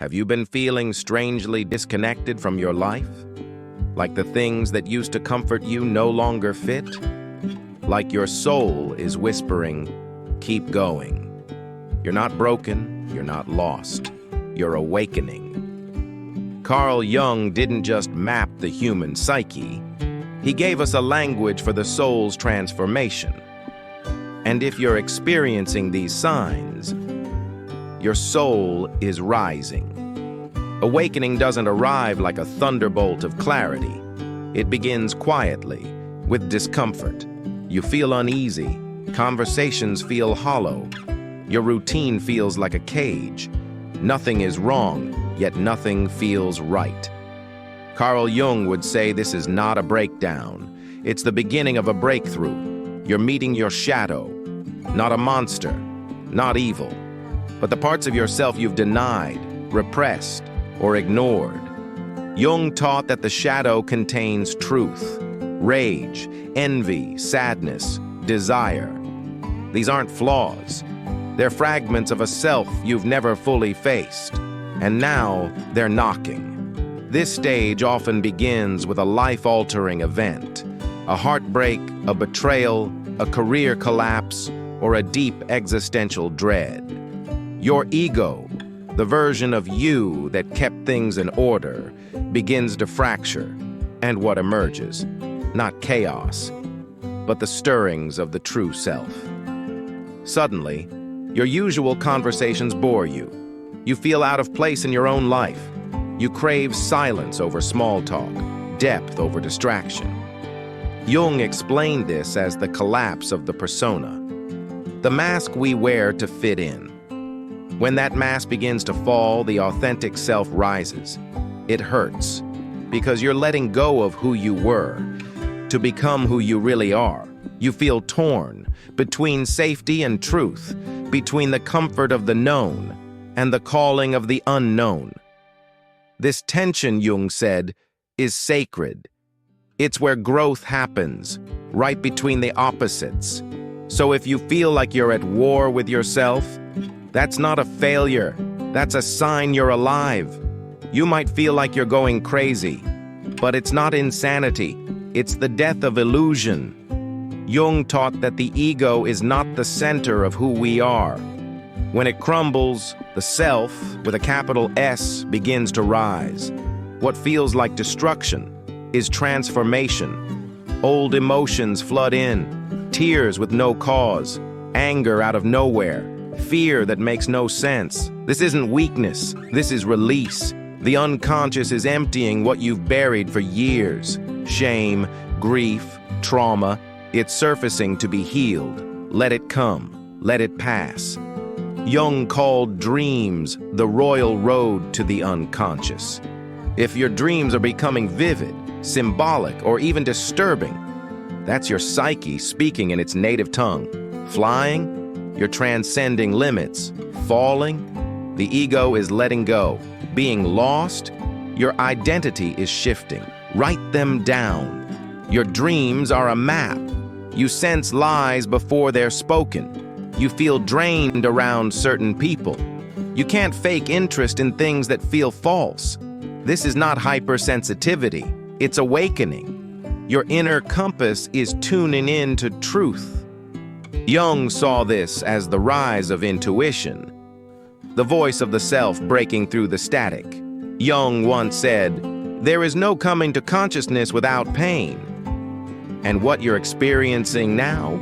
Have you been feeling strangely disconnected from your life? Like the things that used to comfort you no longer fit? Like your soul is whispering, keep going. You're not broken, you're not lost. You're awakening. Carl Jung didn't just map the human psyche. He gave us a language for the soul's transformation. And if you're experiencing these signs, your soul is rising. Awakening doesn't arrive like a thunderbolt of clarity. It begins quietly, with discomfort. You feel uneasy. Conversations feel hollow. Your routine feels like a cage. Nothing is wrong, yet nothing feels right. Carl Jung would say this is not a breakdown. It's the beginning of a breakthrough. You're meeting your shadow. Not a monster, not evil, but the parts of yourself you've denied, repressed, or ignored. Jung taught that the shadow contains truth, rage, envy, sadness, desire. These aren't flaws. They're fragments of a self you've never fully faced, and now they're knocking. This stage often begins with a life-altering event, a heartbreak, a betrayal, a career collapse, or a deep existential dread. Your ego, the version of you that kept things in order, begins to fracture, and what emerges? Not chaos, but the stirrings of the true self. Suddenly, your usual conversations bore you. You feel out of place in your own life. You crave silence over small talk, depth over distraction. Jung explained this as the collapse of the persona, the mask we wear to fit in. When that mask begins to fall, the authentic self rises. It hurts, because you're letting go of who you were to become who you really are. You feel torn between safety and truth, between the comfort of the known and the calling of the unknown. This tension, Jung said, is sacred. It's where growth happens, right between the opposites. So if you feel like you're at war with yourself, that's not a failure. That's a sign you're alive. You might feel like you're going crazy, but it's not insanity. It's the death of illusion. Jung taught that the ego is not the center of who we are. When it crumbles, the self, with a capital S, begins to rise. What feels like destruction is transformation. Old emotions flood in, tears with no cause, anger out of nowhere, fear that makes no sense. This isn't weakness, this is release. The unconscious is emptying what you've buried for years. Shame, grief, trauma, it's surfacing to be healed. Let it come, let it pass. Jung called dreams the royal road to the unconscious. If your dreams are becoming vivid, symbolic, or even disturbing, that's your psyche speaking in its native tongue. Flying, you're transcending limits. Falling, the ego is letting go. Being lost, your identity is shifting. Write them down. Your dreams are a map. You sense lies before they're spoken. You feel drained around certain people. You can't fake interest in things that feel false. This is not hypersensitivity. It's awakening. Your inner compass is tuning in to truth. Jung saw this as the rise of intuition, the voice of the self breaking through the static. Jung once said, "There is no coming to consciousness without pain." And what you're experiencing now,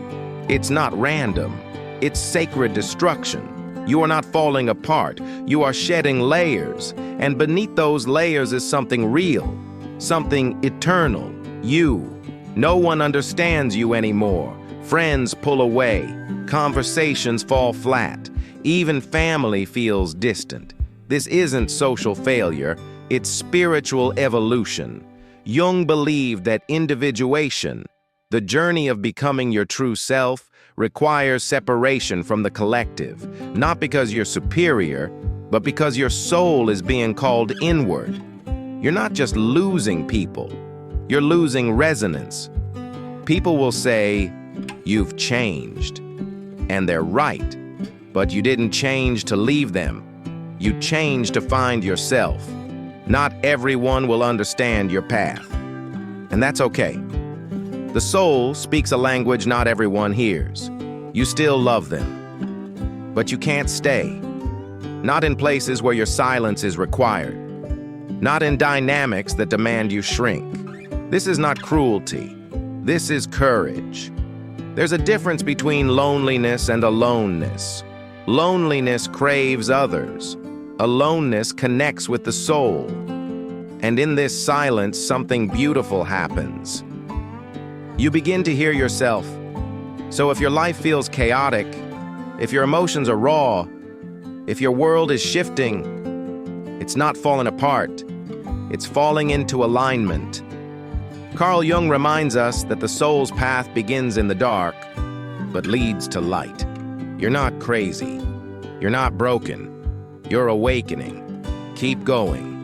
it's not random. It's sacred destruction. You are not falling apart. You are shedding layers. And beneath those layers is something real, something eternal. You. No one understands you anymore. Friends pull away. Conversations fall flat. Even family feels distant. This isn't social failure. It's spiritual evolution. Jung believed that individuation, the journey of becoming your true self, requires separation from the collective, not because you're superior, but because your soul is being called inward. You're not just losing people, you're losing resonance. People will say, "You've changed," and they're right, but you didn't change to leave them. You change to find yourself. Not everyone will understand your path. And that's okay. The soul speaks a language not everyone hears. You still love them. But you can't stay. Not in places where your silence is required. Not in dynamics that demand you shrink. This is not cruelty. This is courage. There's a difference between loneliness and aloneness. Loneliness craves others. Aloneness connects with the soul. And in this silence, something beautiful happens. You begin to hear yourself. So if your life feels chaotic, if your emotions are raw, if your world is shifting, it's not falling apart. It's falling into alignment. Carl Jung reminds us that the soul's path begins in the dark, but leads to light. You're not crazy. You're not broken. You're awakening. Keep going.